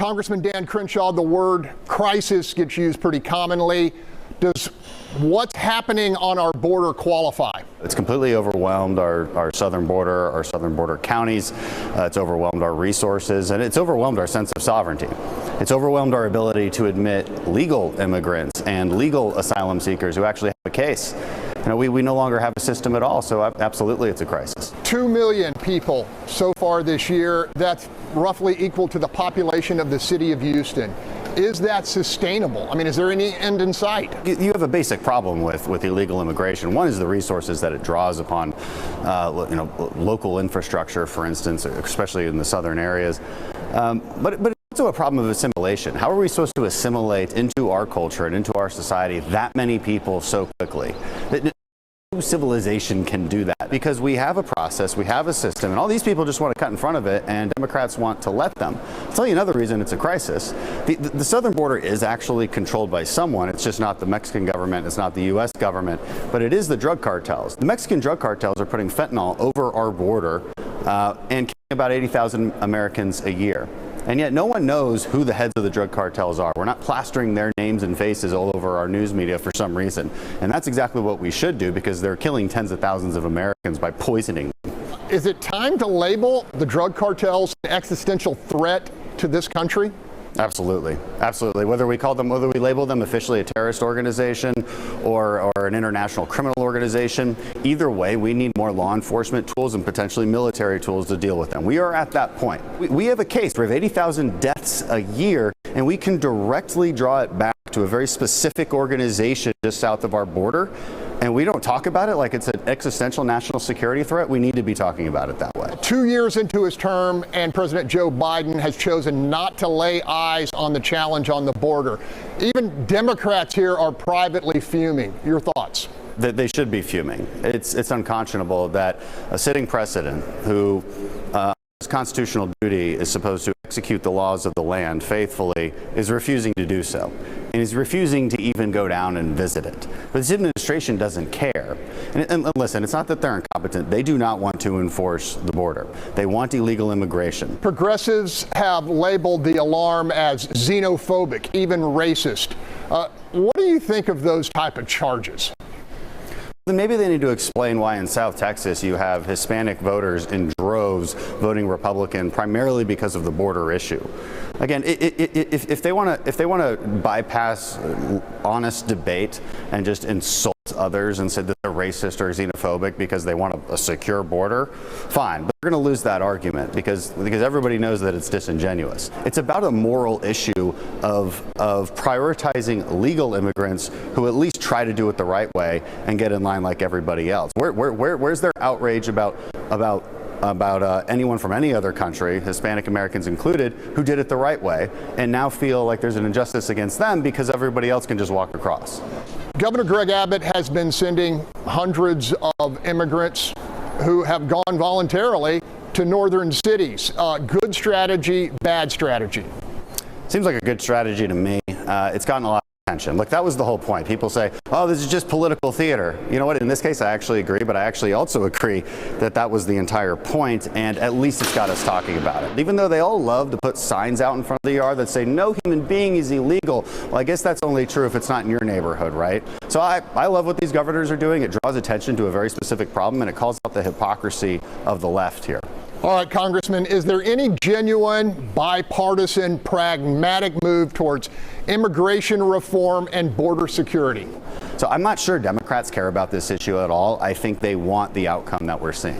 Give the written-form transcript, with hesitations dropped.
Congressman Dan Crenshaw, the word crisis gets used pretty commonly. Does what's happening on our border qualify? It's completely overwhelmed our southern border counties. It's overwhelmed our resources, and it's overwhelmed our sense of sovereignty. It's overwhelmed our ability to admit legal immigrants and legal asylum seekers who actually have a case. You know, we no longer have a system at all, so absolutely it's a crisis. 2 million people so far this year. That's roughly equal to the population of the city of Houston. Is that sustainable? I mean, is there any end in sight? You have a basic problem with illegal immigration. One is the resources that it draws upon, local infrastructure, for instance, especially in the southern areas. But it's also a problem of assimilation. How are we supposed to assimilate into our culture and into our society that many people so quickly? No civilization can do that because we have a process, we have a system, and all these people just want to cut in front of it, and Democrats want to let them. I'll tell you another reason it's a crisis. The southern border is actually controlled by someone. It's just not the Mexican government, it's not the U.S. government, but it is the drug cartels. The Mexican drug cartels are putting fentanyl over our border and killing about 80,000 Americans a year. And yet no one knows who the heads of the drug cartels are. We're not plastering their names and faces all over our news media for some reason. And that's exactly what we should do, because they're killing tens of thousands of Americans by poisoning them. Is it time to label the drug cartels an existential threat to this country? Absolutely. Absolutely. Whether we label them officially a terrorist organization or an international criminal organization, either way, we need more law enforcement tools and potentially military tools to deal with them. We are at that point. We have a case. We have 80,000 deaths a year, and we can directly draw it back to a very specific organization just south of our border. And we don't talk about it like it's an existential national security threat. We need to be talking about it that way. 2 years into his term, and President Joe Biden has chosen not to lay eyes on the challenge on the border. Even Democrats here are privately fuming. Your thoughts? That they should be fuming. It's unconscionable that a sitting president who his constitutional duty is supposed to execute the laws of the land faithfully is refusing to do so. And he's refusing to even go down and visit it. But this administration doesn't care. And listen, it's not that they're incompetent. They do not want to enforce the border. They want illegal immigration. Progressives have labeled the alarm as xenophobic, even racist. What do you think of those type of charges? Then maybe they need to explain why in South Texas you have Hispanic voters in droves voting Republican primarily because of the border issue. Again, if they want to bypass honest debate and just insult others and say that they're racist or xenophobic because they want a secure border, fine. But they're going to lose that argument because everybody knows that it's disingenuous. It's about a moral issue of prioritizing legal immigrants who at least try to do it the right way and get in line like everybody else. Where's their outrage about anyone from any other country, Hispanic Americans included, who did it the right way and now feel like there's an injustice against them because everybody else can just walk across? Governor Greg Abbott has been sending hundreds of immigrants who have gone voluntarily to northern cities. Good strategy, bad strategy? Seems like a good strategy to me. It's gotten a lot of attention. Look, that was the whole point. People say, oh, this is just political theater. You know what? In this case, I actually agree, but I actually also agree that that was the entire point, and at least it's got us talking about it. Even though they all love to put signs out in front of the yard that say no human being is illegal, well, I guess that's only true if it's not in your neighborhood, right? So I love what these governors are doing. It draws attention to a very specific problem, and it calls out the hypocrisy of the left here. All right, Congressman, is there any genuine, bipartisan, pragmatic move towards immigration reform and border security? So I'm not sure Democrats care about this issue at all. I think they want the outcome that we're seeing.